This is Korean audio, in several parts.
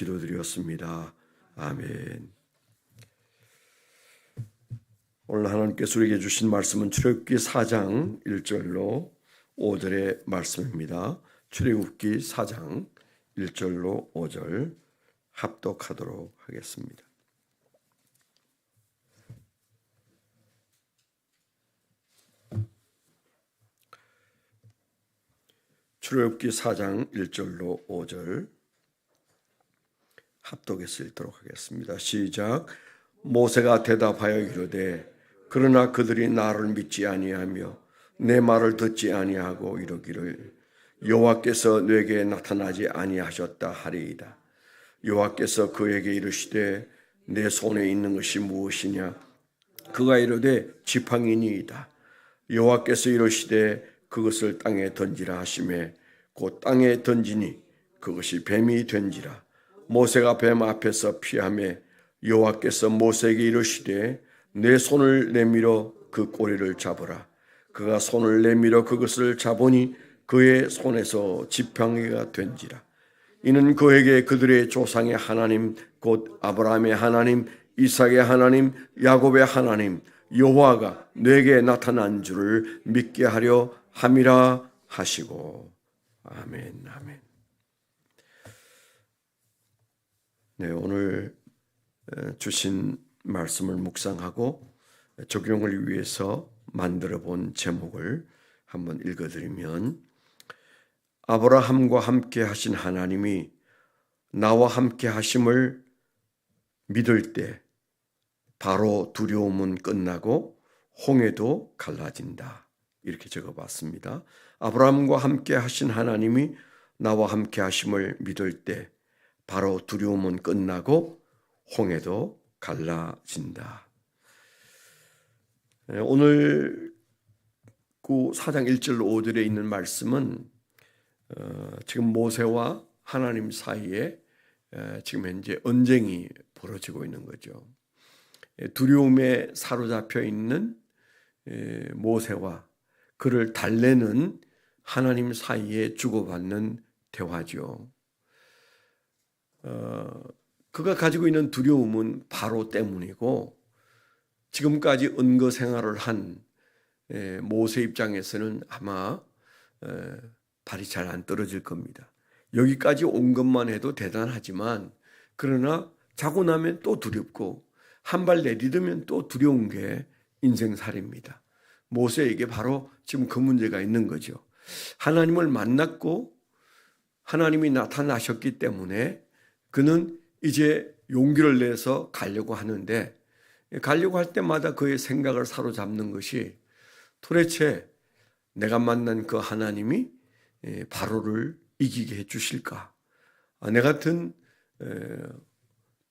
기도드렸습니다. 아멘. 오늘 하나님께서 우리에게 주신 말씀은 출애굽기 4장 1절로 5절의 말씀입니다. 출애굽기 4장 1절로 5절 합독하도록 하겠습니다. 출애굽기 4장 1절로 5절 합독해서 읽도록 하겠습니다. 시작. 모세가 대답하여 이르되 그러나 그들이 나를 믿지 아니하며 내 말을 듣지 아니하고 이르기를 여호와께서 내게 나타나지 아니하셨다 하리이다. 여호와께서 그에게 이르시되 내 손에 있는 것이 무엇이냐? 그가 이르되 지팡이니이다. 여호와께서 이르시되 그것을 땅에 던지라 하시매 곧 땅에 던지니 그것이 뱀이 된지라. 모세가 뱀 앞에서 피하매 여호와께서 모세에게 이르시되 내 손을 내밀어 그 꼬리를 잡으라. 그가 손을 내밀어 그것을 잡으니 그의 손에서 지팡이가 된지라. 이는 그에게 그들의 조상의 하나님 곧 아브라함의 하나님, 이삭의 하나님, 야곱의 하나님 여호와가 내게 나타난 줄을 믿게 하려 함이라 하시고. 아멘. 아멘. 네, 오늘 주신 말씀을 묵상하고 적용을 위해서 만들어 본 제목을 한번 읽어드리면, 아브라함과 함께 하신 하나님이 나와 함께 하심을 믿을 때 바로 두려움은 끝나고 홍해도 갈라진다. 이렇게 적어봤습니다. 아브라함과 함께 하신 하나님이 나와 함께 하심을 믿을 때 바로 두려움은 끝나고 홍해도 갈라진다. 오늘 그 4장 1절 5절에 있는 말씀은 지금 모세와 하나님 사이에 지금 현재 언쟁이 벌어지고 있는 거죠. 두려움에 사로잡혀 있는 모세와 그를 달래는 하나님 사이에 주고받는 대화죠. 그가 가지고 있는 두려움은 바로 때문이고, 지금까지 은거 생활을 한 모세 입장에서는 아마 발이 잘 안 떨어질 겁니다. 여기까지 온 것만 해도 대단하지만, 그러나 자고 나면 또 두렵고 한 발 내디디면 또 두려운 게 인생살이입니다. 모세에게 바로 지금 그 문제가 있는 거죠. 하나님을 만났고 하나님이 나타나셨기 때문에 그는 이제 용기를 내서 가려고 하는데, 가려고 할 때마다 그의 생각을 사로잡는 것이 도대체 내가 만난 그 하나님이 바로를 이기게 해주실까? 내 같은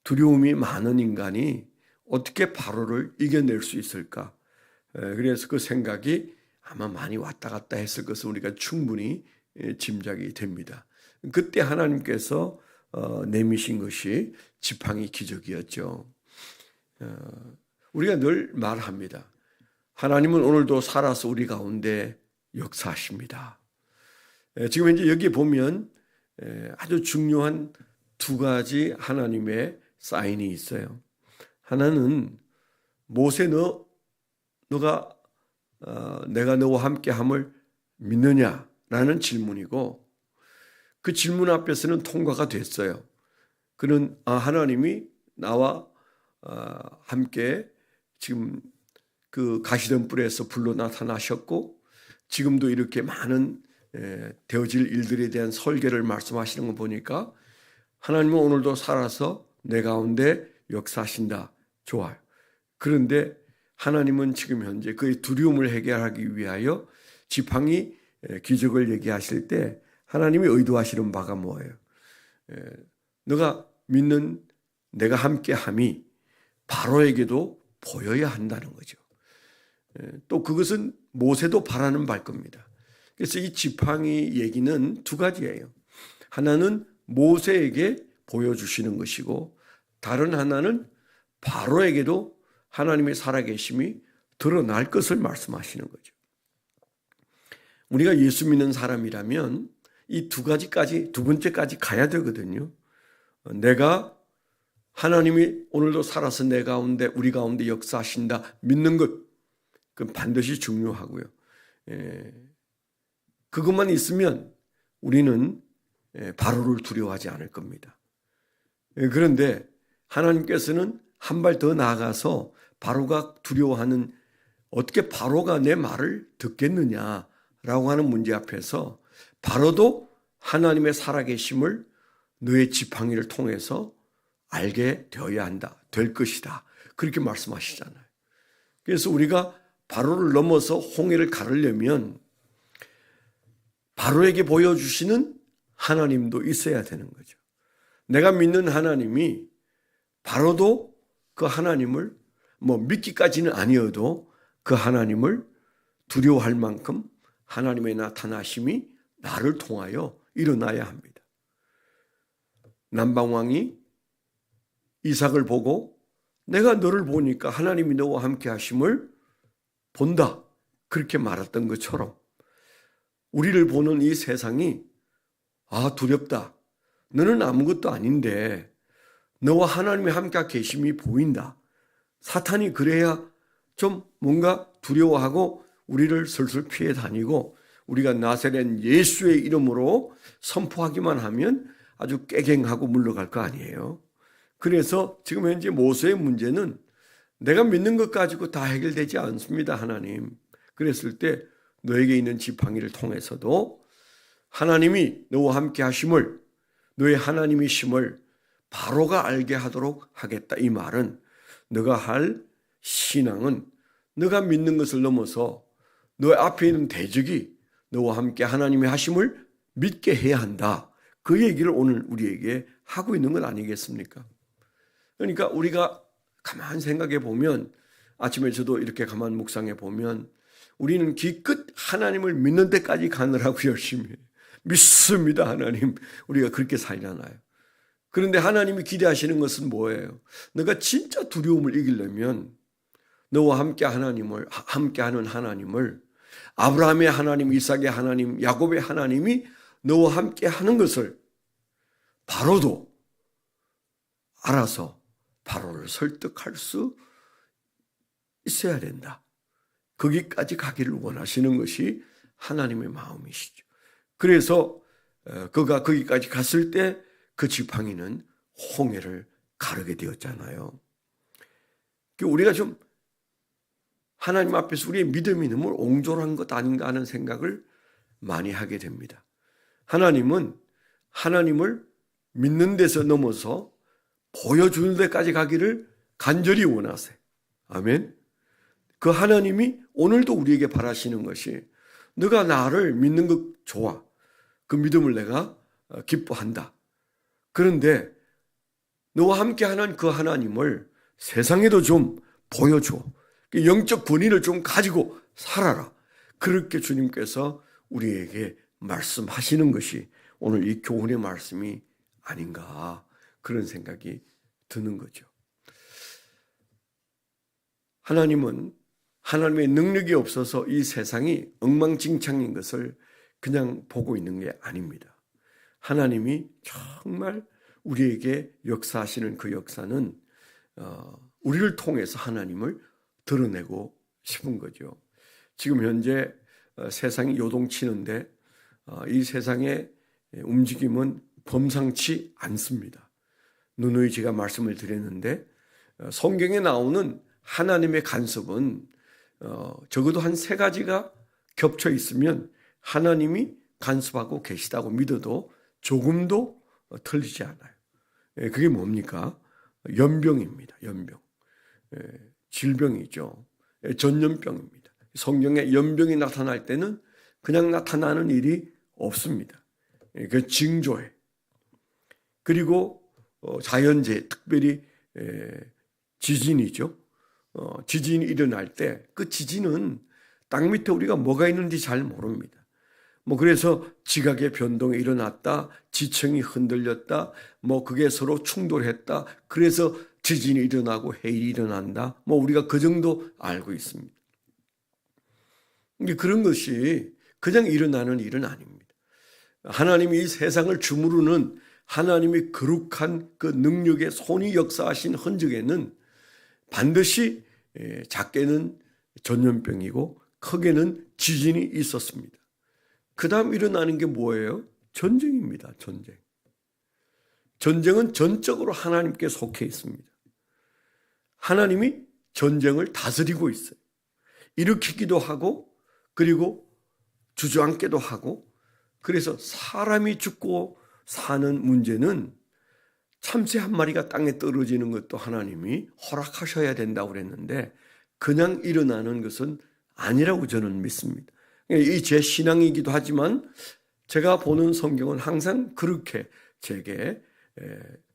두려움이 많은 인간이 어떻게 바로를 이겨낼 수 있을까? 그래서 그 생각이 아마 많이 왔다 갔다 했을 것을 우리가 충분히 짐작이 됩니다. 그때 하나님께서 내미신 것이 지팡이 기적이었죠. 우리가 늘 말합니다. 하나님은 오늘도 살아서 우리 가운데 역사하십니다. 지금 현재 여기 보면 아주 중요한 두 가지 하나님의 사인이 있어요. 하나는 모세 너가 내가 너와 함께함을 믿느냐라는 질문이고, 그 질문 앞에서는 통과가 됐어요. 그는 하나님이 나와 함께 지금 그 가시던 뿔에서 불로 나타나셨고, 지금도 이렇게 많은 되어질 일들에 대한 설계를 말씀하시는 거 보니까 하나님은 오늘도 살아서 내 가운데 역사하신다. 좋아요. 그런데 하나님은 지금 현재 그의 두려움을 해결하기 위하여 지팡이 기적을 얘기하실 때 하나님이 의도하시는 바가 뭐예요? 너가 믿는 내가 함께함이 바로에게도 보여야 한다는 거죠. 또 그것은 모세도 바라는 바일 겁니다. 그래서 이 지팡이 얘기는 두 가지예요. 하나는 모세에게 보여주시는 것이고, 다른 하나는 바로에게도 하나님의 살아계심이 드러날 것을 말씀하시는 거죠. 우리가 예수 믿는 사람이라면 이 두 가지까지, 두 번째까지 가야 되거든요. 내가 하나님이 오늘도 살아서 내 가운데 우리 가운데 역사하신다 믿는 것, 그건 반드시 중요하고요. 그것만 있으면 우리는 바로를 두려워하지 않을 겁니다. 그런데 하나님께서는 한 발 더 나아가서 바로가 두려워하는, 어떻게 바로가 내 말을 듣겠느냐라고 하는 문제 앞에서 바로도 하나님의 살아계심을 너의 지팡이를 통해서 알게 되어야 한다, 될 것이다, 그렇게 말씀하시잖아요. 그래서 우리가 바로를 넘어서 홍해를 가르려면 바로에게 보여주시는 하나님도 있어야 되는 거죠. 내가 믿는 하나님이 바로도 그 하나님을 믿기까지는 아니어도 그 하나님을 두려워할 만큼 하나님의 나타나심이 나를 통하여 일어나야 합니다. 남방왕이 이삭을 보고 내가 너를 보니까 하나님이 너와 함께 하심을 본다, 그렇게 말했던 것처럼 우리를 보는 이 세상이 두렵다, 너는 아무것도 아닌데 너와 하나님이 함께 계심이 보인다, 사탄이 그래야 좀 뭔가 두려워하고 우리를 슬슬 피해 다니고 우리가 나사렛 예수의 이름으로 선포하기만 하면 아주 깨갱하고 물러갈 거 아니에요. 그래서 지금 현재 모세의 문제는 내가 믿는 것 가지고 다 해결되지 않습니다, 하나님. 그랬을 때 너에게 있는 지팡이를 통해서도 하나님이 너와 함께 하심을, 너의 하나님이심을 바로가 알게 하도록 하겠다. 이 말은 너가 할 신앙은 너가 믿는 것을 넘어서 너 앞에 있는 대적이 너와 함께 하나님의 하심을 믿게 해야 한다. 그 얘기를 오늘 우리에게 하고 있는 건 아니겠습니까? 그러니까 우리가 가만 생각해 보면, 아침에 저도 이렇게 가만 묵상해 보면 우리는 기껏 하나님을 믿는 데까지 가느라고 열심히 해요. 믿습니다, 하나님. 우리가 그렇게 살잖아요. 그런데 하나님이 기대하시는 것은 뭐예요? 너가 진짜 두려움을 이기려면 너와 함께하는 하나님을, 아브라함의 하나님, 이삭의 하나님, 야곱의 하나님이 너와 함께하는 것을 바로도 알아서 바로를 설득할 수 있어야 된다. 거기까지 가기를 원하시는 것이 하나님의 마음이시죠. 그래서 그가 거기까지 갔을 때 그 지팡이는 홍해를 가르게 되었잖아요. 우리가 좀 하나님 앞에서 우리의 믿음이 너무 옹졸한 것 아닌가 하는 생각을 많이 하게 됩니다. 하나님은 하나님을 믿는 데서 넘어서 보여주는 데까지 가기를 간절히 원하세요. 아멘. 그 하나님이 오늘도 우리에게 바라시는 것이, 너가 나를 믿는 것 좋아, 그 믿음을 내가 기뻐한다. 그런데 너와 함께하는 그 하나님을 세상에도 좀 보여줘. 영적 권위를 좀 가지고 살아라. 그렇게 주님께서 우리에게 말씀하시는 것이 오늘 이 교훈의 말씀이 아닌가, 그런 생각이 드는 거죠. 하나님은 하나님의 능력이 없어서 이 세상이 엉망진창인 것을 그냥 보고 있는 게 아닙니다. 하나님이 정말 우리에게 역사하시는 그 역사는 우리를 통해서 하나님을 드러내고 싶은 거죠. 지금 현재 세상이 요동치는데 이 세상의 움직임은 범상치 않습니다. 누누이 제가 말씀을 드렸는데 성경에 나오는 하나님의 간섭은 적어도 한 3가지가 겹쳐 있으면 하나님이 간섭하고 계시다고 믿어도 조금도 틀리지 않아요. 그게 뭡니까? 연병입니다. 연병. 질병이죠. 전염병입니다. 성경에 연병이 나타날 때는 그냥 나타나는 일이 없습니다. 그 징조에. 그리고 자연재해, 특별히 지진이죠. 지진이 일어날 때 그 지진은 땅 밑에 우리가 뭐가 있는지 잘 모릅니다. 그래서 지각의 변동이 일어났다, 지층이 흔들렸다, 그게 서로 충돌했다, 그래서 지진이 일어나고 해일이 일어난다, 우리가 그 정도 알고 있습니다. 그런 것이 그냥 일어나는 일은 아닙니다. 하나님이 이 세상을 주무르는 하나님의 거룩한 그 능력의 손이 역사하신 흔적에는 반드시 작게는 전염병이고 크게는 지진이 있었습니다. 그 다음 일어나는 게 뭐예요? 전쟁입니다. 전쟁. 전쟁은 전적으로 하나님께 속해 있습니다. 하나님이 전쟁을 다스리고 있어요. 일으키기도 하고 그리고 주저앉게도 하고, 그래서 사람이 죽고 사는 문제는 참새 한 마리가 땅에 떨어지는 것도 하나님이 허락하셔야 된다고 그랬는데 그냥 일어나는 것은 아니라고 저는 믿습니다. 이 제 신앙이기도 하지만 제가 보는 성경은 항상 그렇게 제게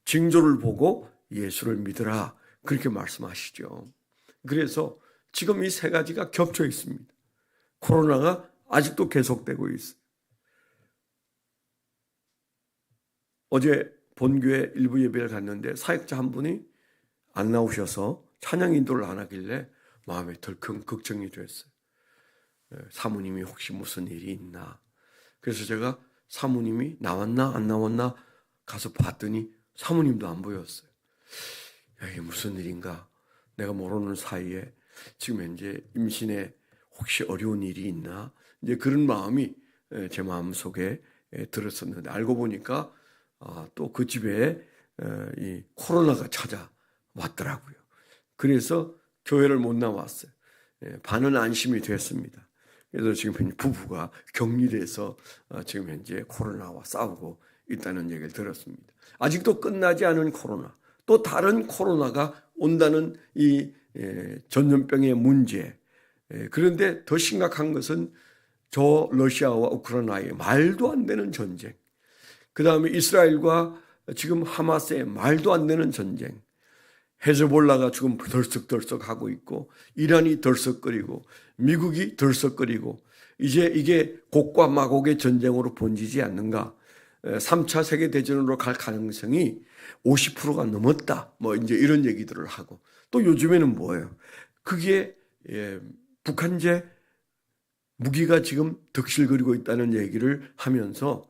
징조를 보고 예수를 믿으라 그렇게 말씀하시죠. 그래서 지금 이 세 가지가 겹쳐 있습니다. 코로나가 아직도 계속되고 있어요. 어제 본교회 일부 예배를 갔는데 사역자 한 분이 안 나오셔서 찬양 인도를 안 하길래 마음에 덜컹 걱정이 됐어요. 사모님이 혹시 무슨 일이 있나. 그래서 제가 사모님이 나왔나 안 나왔나 가서 봤더니 사모님도 안 보였어요. 야, 이게 무슨 일인가. 내가 모르는 사이에 지금 현재 임신에 혹시 어려운 일이 있나. 이제 그런 마음이 제 마음속에 들었었는데 알고 보니까 또 그 집에 이 코로나가 찾아왔더라고요. 그래서 교회를 못 나왔어요. 반은 안심이 됐습니다. 그래서 지금 부부가 격리돼서 지금 현재 코로나와 싸우고 있다는 얘기를 들었습니다. 아직도 끝나지 않은 코로나, 또 다른 코로나가 온다는 이 전염병의 문제. 그런데 더 심각한 것은 저 러시아와 우크라이나의 말도 안 되는 전쟁, 그 다음에 이스라엘과 지금 하마스의 말도 안 되는 전쟁, 헤즈볼라가 지금 덜썩덜썩하고 있고 이란이 덜썩거리고 미국이 덜썩거리고 이제 이게 곡과 마곡의 전쟁으로 번지지 않는가. 3차 세계대전으로 갈 가능성이 50%가 넘었다. 뭐 이제 이런 얘기들을 하고, 또 요즘에는 뭐예요? 그게 북한제 무기가 지금 득실거리고 있다는 얘기를 하면서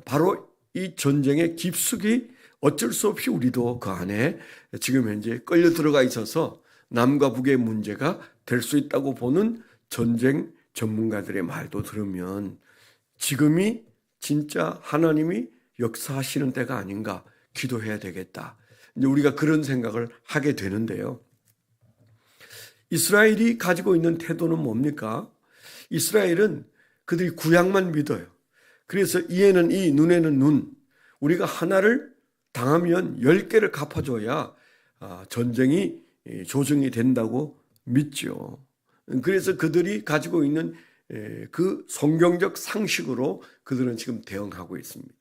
바로 이 전쟁의 깊숙이 어쩔 수 없이 우리도 그 안에 지금 현재 끌려 들어가 있어서 남과 북의 문제가 될 수 있다고 보는 전쟁 전문가들의 말도 들으면 지금이 진짜 하나님이 역사하시는 때가 아닌가, 기도해야 되겠다. 이제 우리가 그런 생각을 하게 되는데요. 이스라엘이 가지고 있는 태도는 뭡니까? 이스라엘은 그들이 구약만 믿어요. 그래서 이에는 이, 눈에는 눈. 우리가 하나를 당하면 10개를 갚아줘야 전쟁이 조정이 된다고 믿죠. 그래서 그들이 가지고 있는 그 성경적 상식으로 그들은 지금 대응하고 있습니다.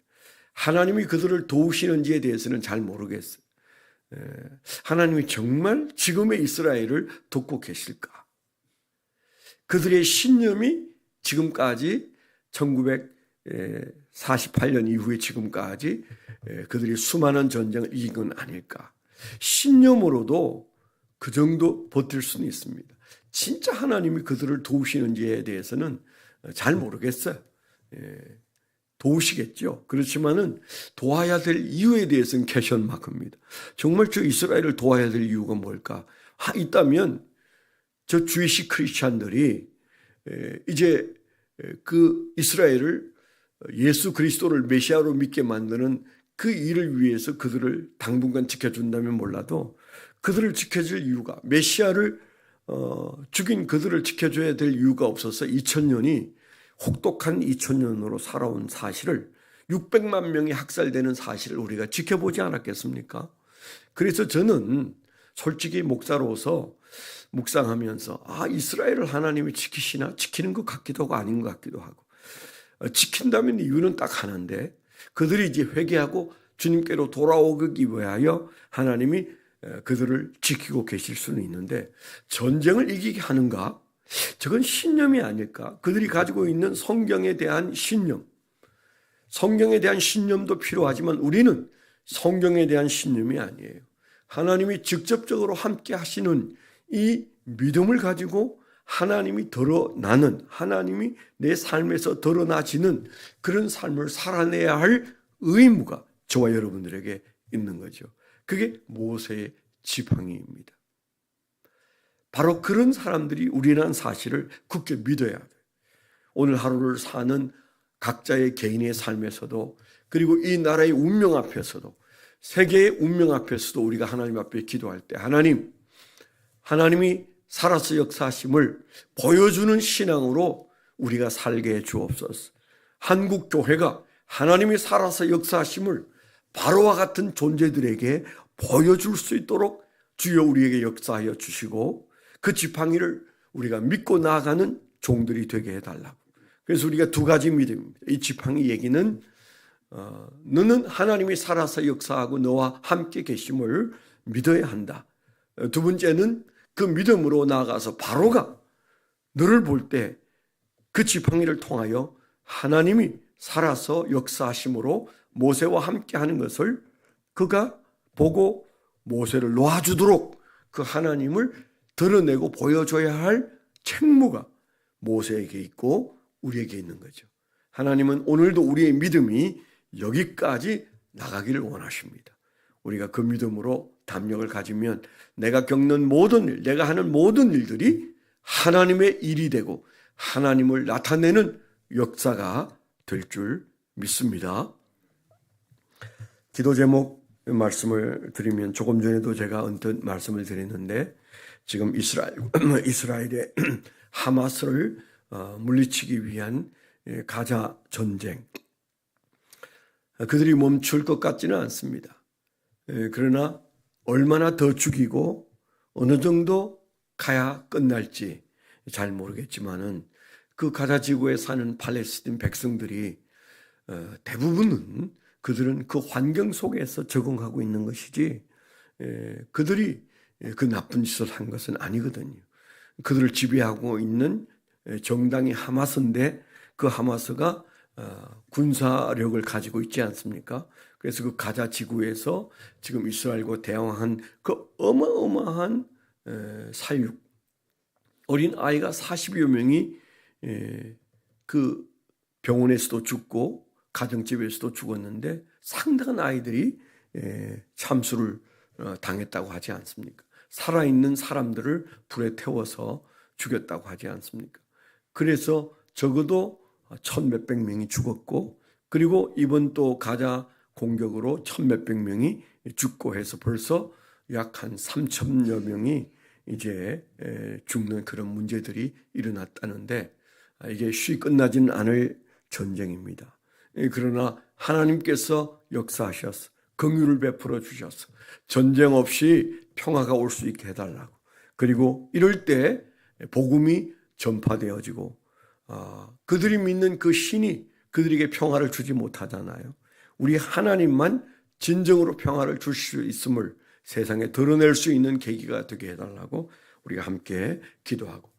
하나님이 그들을 도우시는지에 대해서는 잘 모르겠어요. 하나님이 정말 지금의 이스라엘을 돕고 계실까? 그들의 신념이 지금까지 1948년 이후에 지금까지 그들이 수많은 전쟁을 이긴 건 아닐까? 신념으로도 그 정도 버틸 수는 있습니다. 진짜 하나님이 그들을 도우시는지에 대해서는 잘 모르겠어요. 도우시겠죠. 그렇지만은 도와야 될 이유에 대해서는 퀘션 마크입니다. 정말 저 이스라엘을 도와야 될 이유가 뭘까? 있다면 저 주이시 크리스찬들이 이제 그 이스라엘을 예수 그리스도를 메시아로 믿게 만드는 그 일을 위해서 그들을 당분간 지켜준다면 몰라도 그들을 지켜줄 이유가, 메시아를 죽인 그들을 지켜줘야 될 이유가 없어서 2000년이 혹독한 2000년으로 살아온 사실을, 600만 명이 학살되는 사실을 우리가 지켜보지 않았겠습니까? 그래서 저는 솔직히 목사로서 묵상하면서 이스라엘을 하나님이 지키시나? 지키는 것 같기도 하고 아닌 것 같기도 하고, 지킨다면 이유는 딱 하나인데 그들이 이제 회개하고 주님께로 돌아오기 위하여 하나님이 그들을 지키고 계실 수는 있는데, 전쟁을 이기게 하는가? 저건 신념이 아닐까? 그들이 가지고 있는 성경에 대한 신념, 성경에 대한 신념도 필요하지만 우리는 성경에 대한 신념이 아니에요. 하나님이 직접적으로 함께 하시는 이 믿음을 가지고 하나님이 드러나는, 하나님이 내 삶에서 드러나지는 그런 삶을 살아내야 할 의무가, 저와 여러분들에게 있는 거죠. 그게 모세의 지팡이입니다. 바로 그런 사람들이 우리라는 사실을 굳게 믿어야 돼요. 오늘 하루를 사는 각자의 개인의 삶에서도, 그리고 이 나라의 운명 앞에서도, 세계의 운명 앞에서도 우리가 하나님 앞에 기도할 때 하나님이 살아서 역사하심을 보여주는 신앙으로 우리가 살게 해 주옵소서. 한국 교회가 하나님이 살아서 역사하심을 바로와 같은 존재들에게 보여줄 수 있도록 주여 우리에게 역사하여 주시고, 그 지팡이를 우리가 믿고 나아가는 종들이 되게 해달라고. 그래서 우리가 두 가지 믿음입니다. 이 지팡이 얘기는 너는 하나님이 살아서 역사하고 너와 함께 계심을 믿어야 한다. 두 번째는 그 믿음으로 나아가서 바로가 너를 볼 때 그 지팡이를 통하여 하나님이 살아서 역사하심으로 모세와 함께 하는 것을 그가 보고 모세를 놓아주도록 그 하나님을 드러내고 보여줘야 할 책무가 모세에게 있고 우리에게 있는 거죠. 하나님은 오늘도 우리의 믿음이 여기까지 나가기를 원하십니다. 우리가 그 믿음으로 담력을 가지면 내가 겪는 모든 일, 내가 하는 모든 일들이 하나님의 일이 되고 하나님을 나타내는 역사가 될 줄 믿습니다. 기도 제목 말씀을 드리면, 조금 전에도 제가 언뜻 말씀을 드렸는데, 지금 이스라엘의 하마스를 물리치기 위한 가자 전쟁, 그들이 멈출 것 같지는 않습니다. 그러나 얼마나 더 죽이고 어느 정도 가야 끝날지 잘 모르겠지만은, 그 가자 지구에 사는 팔레스틴 백성들이 대부분은 그들은 그 환경 속에서 적응하고 있는 것이지, 그들이 그 나쁜 짓을 한 것은 아니거든요. 그들을 지배하고 있는 정당이 하마스인데, 그 하마스가 군사력을 가지고 있지 않습니까? 그래서 그 가자 지구에서 지금 이스라엘과 대항한 그 어마어마한 사육, 어린 아이가 40여 명이 그 병원에서도 죽고 가정집에서도 죽었는데, 상당한 아이들이 참수를 당했다고 하지 않습니까? 살아있는 사람들을 불에 태워서 죽였다고 하지 않습니까? 그래서 적어도 1,000몇백 명이 죽었고, 그리고 이번 또 가자 공격으로 1,000몇백 명이 죽고 해서 벌써 약 한 3,000여 명이 이제 죽는 그런 문제들이 일어났다는데, 이게 쉬이 끝나지는 않을 전쟁입니다. 그러나 하나님께서 역사하셔서 긍휼을 베풀어 주셔서 전쟁 없이 평화가 올 수 있게 해달라고. 그리고 이럴 때 복음이 전파되어지고, 그들이 믿는 그 신이 그들에게 평화를 주지 못하잖아요. 우리 하나님만 진정으로 평화를 줄 수 있음을 세상에 드러낼 수 있는 계기가 되게 해달라고 우리가 함께 기도하고,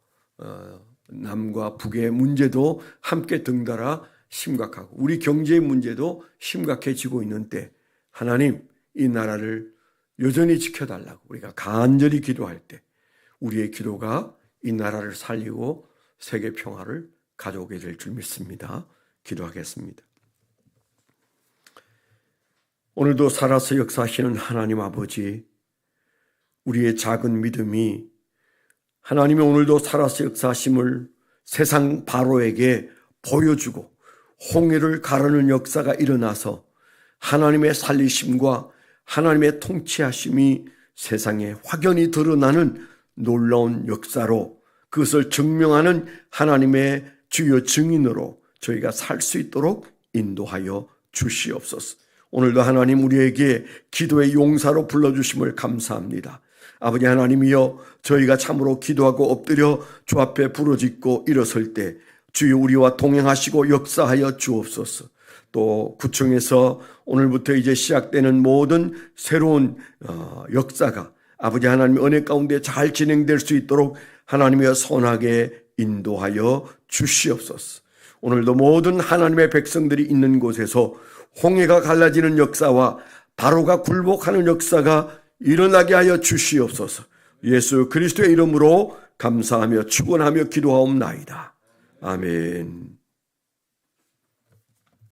남과 북의 문제도 함께 등달아 심각하고, 우리 경제의 문제도 심각해지고 있는 때 하나님 이 나라를 여전히 지켜달라고 우리가 간절히 기도할 때, 우리의 기도가 이 나라를 살리고 세계 평화를 가져오게 될 줄 믿습니다. 기도하겠습니다. 오늘도 살아서 역사하시는 하나님 아버지, 우리의 작은 믿음이 하나님이 오늘도 살아서 역사하심을 세상 바로에게 보여주고 홍해를 가르는 역사가 일어나서 하나님의 살리심과 하나님의 통치하심이 세상에 확연히 드러나는 놀라운 역사로, 그것을 증명하는 하나님의 주요 증인으로 저희가 살 수 있도록 인도하여 주시옵소서. 오늘도 하나님 우리에게 기도의 용사로 불러주심을 감사합니다. 아버지 하나님이여, 저희가 참으로 기도하고 엎드려 주 앞에 부르짖고 일어설 때 주여 우리와 동행하시고 역사하여 주옵소서. 또 구청에서 오늘부터 이제 시작되는 모든 새로운 역사가 아버지 하나님의 은혜 가운데 잘 진행될 수 있도록 하나님의 선하게 인도하여 주시옵소서. 오늘도 모든 하나님의 백성들이 있는 곳에서 홍해가 갈라지는 역사와 바로가 굴복하는 역사가 일어나게 하여 주시옵소서. 예수 그리스도의 이름으로 감사하며 축원하며 기도하옵나이다. 아멘.